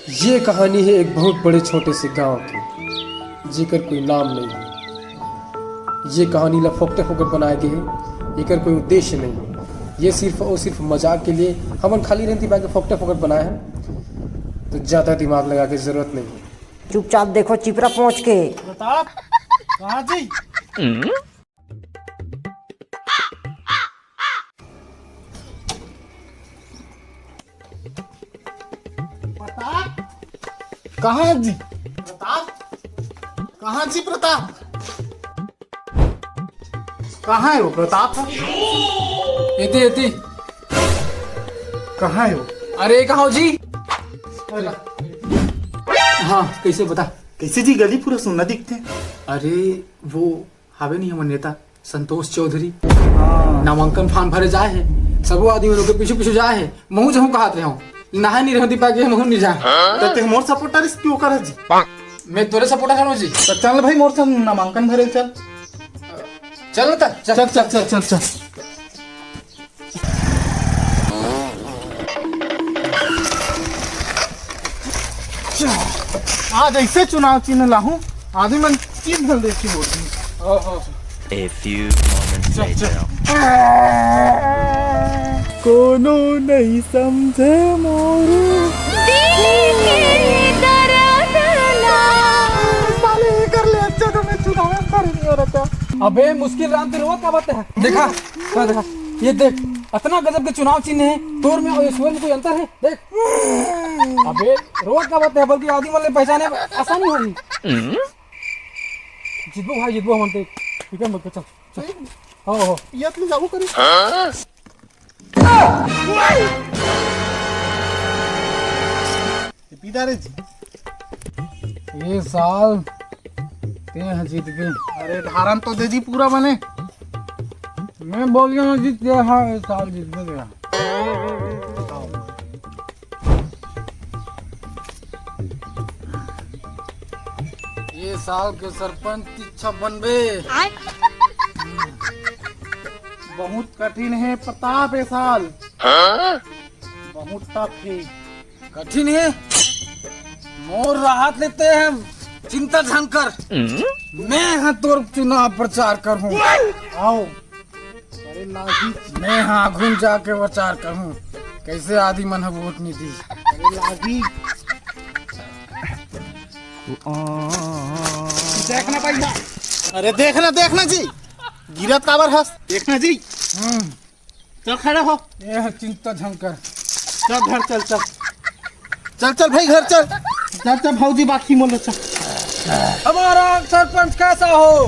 ये कहानी है एक बहुत बड़े छोटे से गांव की, जेकर कोई नाम नहीं है। ये कहानी ला फोकटे फोकट बनाए गए है, एकर कोई उद्देश्य नहीं है। ये सिर्फ और सिर्फ मजाक के लिए हमन खाली रहती बाकी फोकटे फोकट बनाए हैं, तो ज़्यादा दिमाग लगा के जरूरत नहीं है। चुपचाप देखो चिपरा पहुंच के। प्रताप कहाँ जी? प्रताप कहाँ जी? प्रताप कहाँ जी? प्रताप कहाँ है वो? प्रताप एती कहाँ है वो? अरे कहाँ हो जी? अरे हाँ कैसे बता? कैसे जी? गली पूरा सुनना दिखते हैं। अरे वो हावे नहीं हमारे नेता संतोष चौधरी हाँ। नामांकन फॉर्म भरे जाए है, सबो आदमी लोग के पीछे पीछे जाए है। महू जहूँ कहत रहे हूँ नहा नहीं रहो दीपा के महू नहीं जा। तो ते मोर सपोर्टर इस क्यों कर जी? मैं तोरे सपोर्टर करूँ जी। तो चल भाई मोर से नामांकन भरे चल। चल बता चल। चल चल चल चल चल। आज ऐसे चुनाव चिन्ह लाहूं आदमी मन चीज भल देखी बोल। A few moments later. कोनो नहीं समझे मोरू साले कर ले अच्छा तो मैं चुनाव कर नहीं हो रहा था। अबे मुश्किल राम तेरे वो क्या बात है? देखा क्या देखा? ये देख इतना गजब के चुनाव चिन्ह है, तोर में और ईश्वर में कोई अंतर है? देख अबे रोज क्या बात है, बल्कि आदमी वाले पहचाने आसानी होगी। जितबो भाई जितबो हम देख ठीक है मत चल चल। हो ये तो लागू करी। पीदारे जी ये साल ते जीत गए। अरे धारण तो दे जी पूरा बने। मैं बोल गया जीत गया। हाँ इस साल जीत गया। ये साल के सरपंच इच्छा बनबे। बहुत कठिन है प्रताप ये साल। बहुत टफ है। कठिन है, मोर राहत लेते हैं चिंता झंकर। मैं हाँ तोर चुनाव प्रचार करूँ। आओ अरे लागी मैं हाँ घूम जाके प्रचार करूँ कैसे आदि मन वोट नहीं दी। अरे लागी देखना भाई। अरे देखना देखना जी गिरत काबर हंस देखना जी। चल खड़ा हो। ये है चिंता झंकर। चल घर चल चल चल चल भाई घर चल चल चल भाऊजी बाकी मोलो चल। हमारा सरपंच कैसा हो?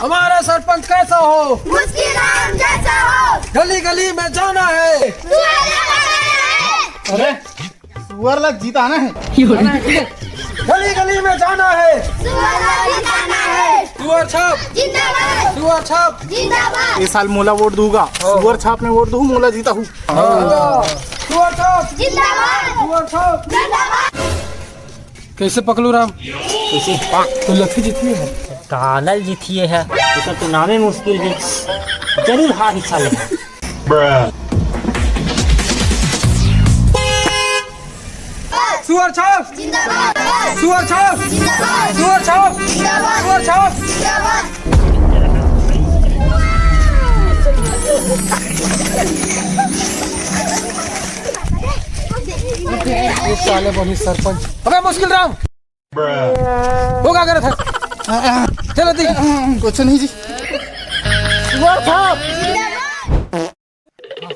हमारा सरपंच कैसा हो? गली गली में जाना है। अरे सुअर लग जीता आना है। गली गली में जाना है। सुअर छाप सुअर छाप। इस साल मोला वोट दूंगा। सुअर छाप में वोट दूँ मोला जीता हूँ। सुअर छाप सुअर छाप। कैसे पकड़ू राम? कैसे तो लथी जीती है। कालल जीतिए है तो चुनाव में मुश्किल है, जरूर हार हिस्सा लेगा। सुअर छाप सुअर छाप सुअर छाप सुअर छाप। ये साले बनी सरपंच। अबे मुश्किल राम वो क्या कर रहा था? चलो दी कुछ नहीं जी। सुअर छाप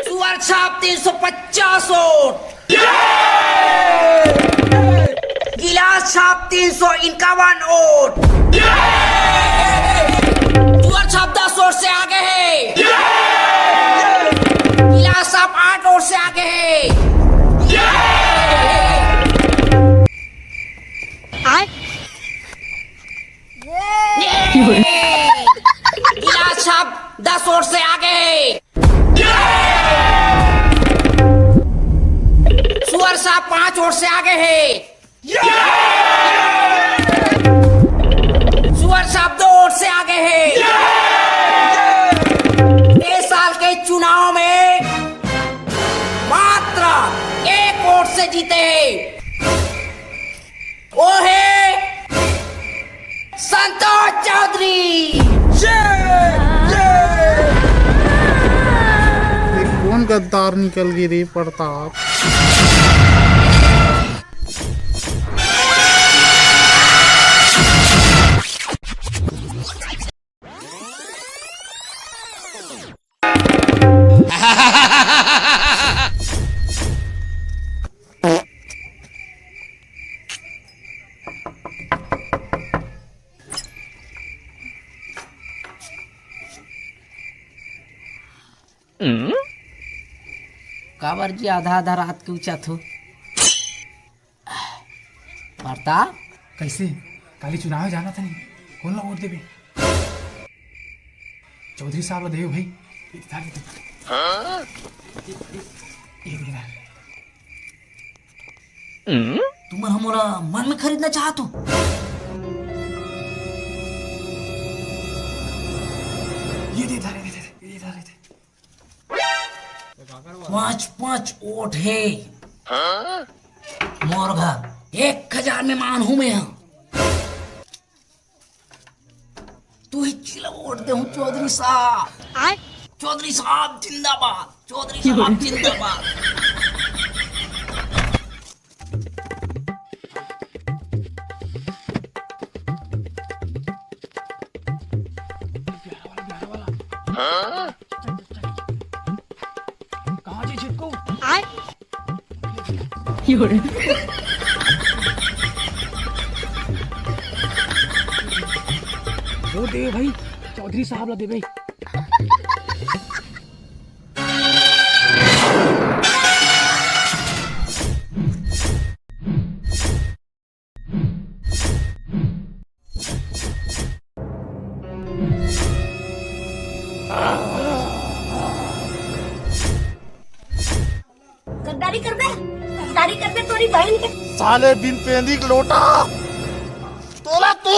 सुअर छाप 350 वोट। गिलास छाप 351 वोट। सुअर छाप 10 वोट से आगे है। गिलास छाप 8 वोट से आगे है। गिलास छाप 10 वोट से आगे है। सुअर छाप 5 वोट से आगे है। सुअर छाप 2 वोट से आगे है। इस साल के चुनाव में मात्र 1 वोट से से जीते वो है संतोष चौधरी। ये कौन गद्दार निकल गई रे प्रताप। काबर जी आधा आधा रात के ऊंचा थो प्रताप। कैसे काली चुनाव जाना था नहीं कौन ला वोट देवे चौधरी साहब ला देव भाई तुम हमारा मन में खरीदना चाहत हो। ये दे धारे दे धारे दे 5-5 वोट है मोरगा 1000 में मान हूं मैं। तू ही चिल्ला वोट दे हूं चौधरी साहब। चौधरी साहब जिंदाबाद, चौधरी साहब जिंदाबाद। कहाँ जी छिटको वो दे भाई चौधरी साहब ला दे भाई। गद्दारी कर दे तोरी बहन के साले बिन पेंदी लोटा तोला तू